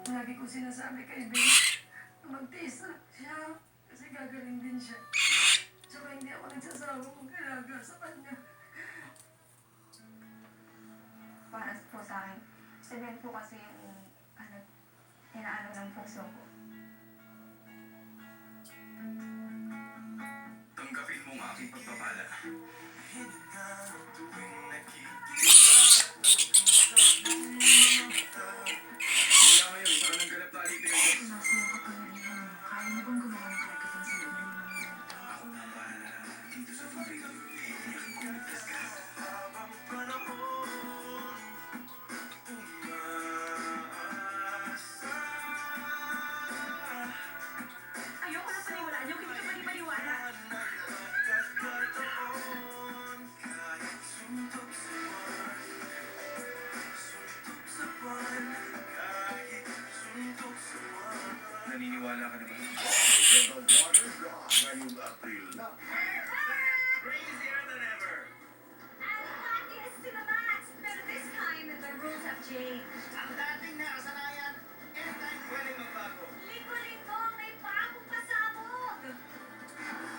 Lagi ko sinasabi kay Ben na magtiis lang siya kasi gagaling din siya. Tsaka hindi ako nagsasawa mag-alaga sa kanya. Para po sa akin, si Ben po kasi yung inaano ng puso ko. Tanggapin mo ang aking pagpapala. Mula ngayon, para ng ganap na alipin ang Diyos. Nasa ka pa rin mo. Kaya mo bang gumawa ng karapatan sa loob ng 5 minuto? Ako na ang bahala dito sa tubig. Iiyakin ko ligtas ka. Ayoko na paniwalaan yung hindi ka panipaniwala. Naniniwala ka na ba? The water god ngayong April na. Crazier than ever! Yes to the max, pero this time the rules have changed. Ang dating nakasanayan, anytime pwede magbago. Linggo-linggo may bagong pasabog.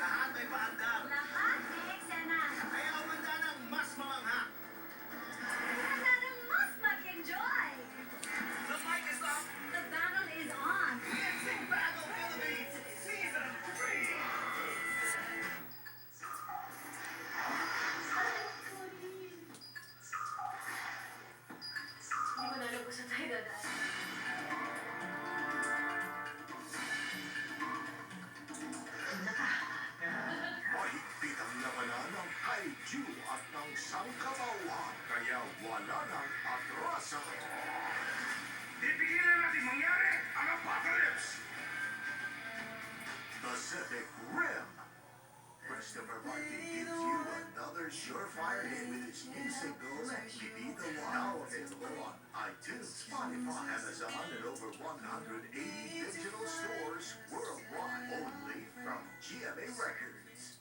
Lahat ay paandar. Lahat may eksena. Kaya umanda ng mas mamangha. Handa ng mas mag-enjoy. The mic is up. The battle is on. Let's sing Battle Philippines Season 3. Hindi ko na alam kung saan tayo dadaan. Mahigpit ang labanan ng kaiju at ng sangkabawan. Kaya wala nang atrasan. Tipigilan natin mangyari ang apocalypse. Pacific Rim. Christopher Martin gives you another surefire hit with its new singles, Bibida One. Now available on iTunes, Spotify, Amazon, and over 180 digital stores worldwide. Only from GMA Records.